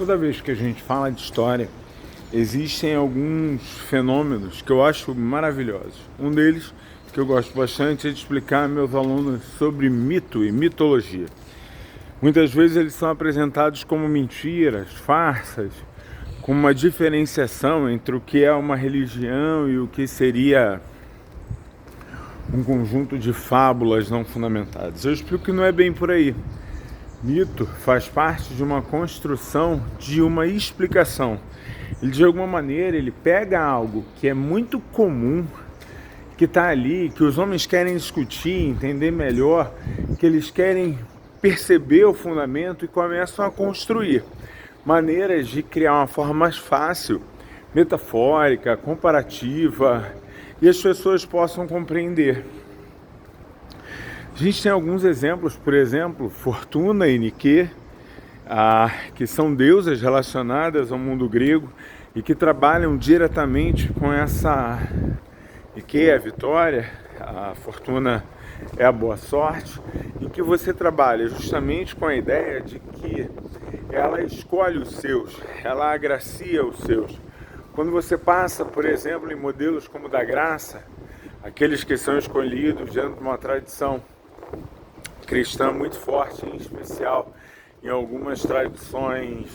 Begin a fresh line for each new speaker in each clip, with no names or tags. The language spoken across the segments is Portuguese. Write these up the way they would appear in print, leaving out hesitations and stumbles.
Toda vez que a gente fala de história, existem alguns fenômenos que eu acho maravilhosos. Um deles, que eu gosto bastante, é de explicar a meus alunos sobre mito e mitologia. Muitas vezes eles são apresentados como mentiras, farsas, com uma diferenciação entre o que é uma religião e o que seria um conjunto de fábulas não fundamentadas. Eu explico que não é bem por aí. Mito faz parte de uma construção de uma explicação. Ele, de alguma maneira, ele pega algo que é muito comum, que está ali, que os homens querem discutir, entender melhor, que eles querem perceber o fundamento e começam a construir maneiras de criar uma forma mais fácil, metafórica, comparativa, e as pessoas possam compreender. A gente tem alguns exemplos, por exemplo, Fortuna e Nike, que são deusas relacionadas ao mundo grego e que trabalham diretamente com essa... Nike é a vitória, a Fortuna é a boa sorte, em que você trabalha justamente com a ideia de que ela escolhe os seus, ela agracia os seus. Quando você passa, por exemplo, em modelos como o da graça, aqueles que são escolhidos dentro de uma tradição cristã muito forte, em especial em algumas tradições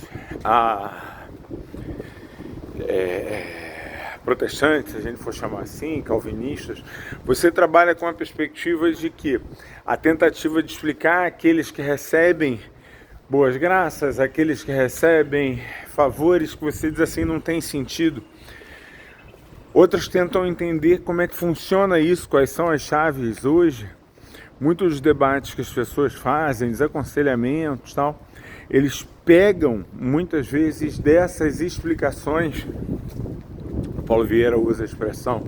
protestantes, se a gente for chamar assim, calvinistas, você trabalha com a perspectiva de que a tentativa de explicar aqueles que recebem boas graças, aqueles que recebem favores que você diz assim não tem sentido. Outros tentam entender como é que funciona isso, quais são as chaves hoje. Muitos dos debates que as pessoas fazem, desaconselhamentos, tal, eles pegam muitas vezes dessas explicações. O Paulo Vieira usa a expressão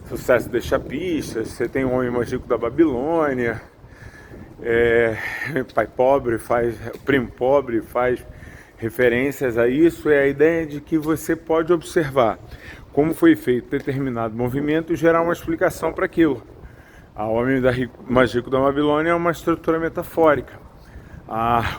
sucesso deixa pistas, você tem o homem mágico da Babilônia, pai pobre faz, primo pobre faz referências a isso, é a ideia de que você pode observar como foi feito determinado movimento e gerar uma explicação para aquilo. O homem mágico da Babilônia é uma estrutura metafórica.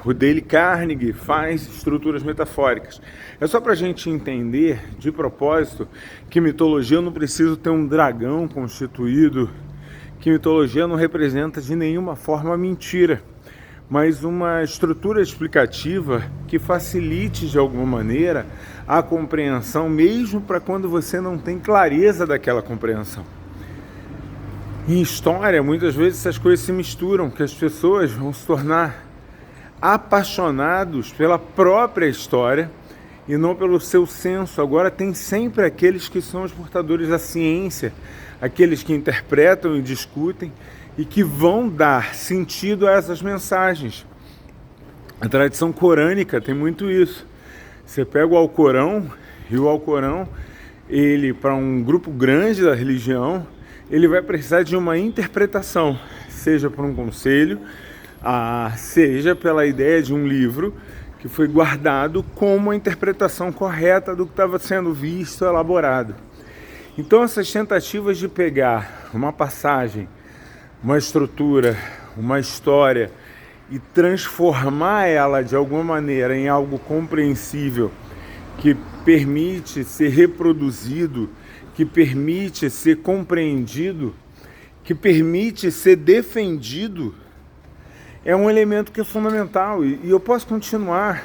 O Dale Carnegie faz estruturas metafóricas. É só para a gente entender, de propósito, que mitologia não precisa ter um dragão constituído, que mitologia não representa de nenhuma forma mentira, mas uma estrutura explicativa que facilite de alguma maneira a compreensão, mesmo para quando você não tem clareza daquela compreensão. Em história, muitas vezes essas coisas se misturam, que as pessoas vão se tornar apaixonados pela própria história e não pelo seu senso. Agora tem sempre aqueles que são os portadores da ciência, aqueles que interpretam e discutem e que vão dar sentido a essas mensagens. A tradição corânica tem muito isso. Você pega o Alcorão, e o Alcorão, ele, para um grupo grande da religião, ele vai precisar de uma interpretação, seja por um conselho, seja pela ideia de um livro que foi guardado como a interpretação correta do que estava sendo visto, elaborado. Então essas tentativas de pegar uma passagem, uma estrutura, uma história e transformar ela de alguma maneira em algo compreensível, que permite ser reproduzido, que permite ser compreendido, que permite ser defendido, é um elemento que é fundamental. E eu posso continuar.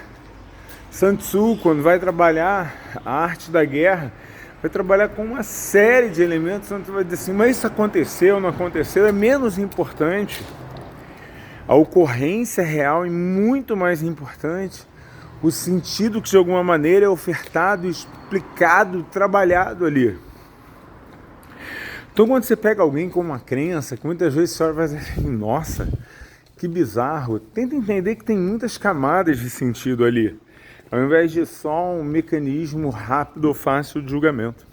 Sun Tzu, quando vai trabalhar a arte da guerra, vai trabalhar com uma série de elementos, onde você vai dizer assim, mas isso aconteceu, não aconteceu, é menos importante. A ocorrência real é muito mais importante. O sentido que de alguma maneira é ofertado, explicado, trabalhado ali. Então quando você pega alguém com uma crença, que muitas vezes você vai dizer assim, nossa, que bizarro, tenta entender que tem muitas camadas de sentido ali, ao invés de só um mecanismo rápido ou fácil de julgamento.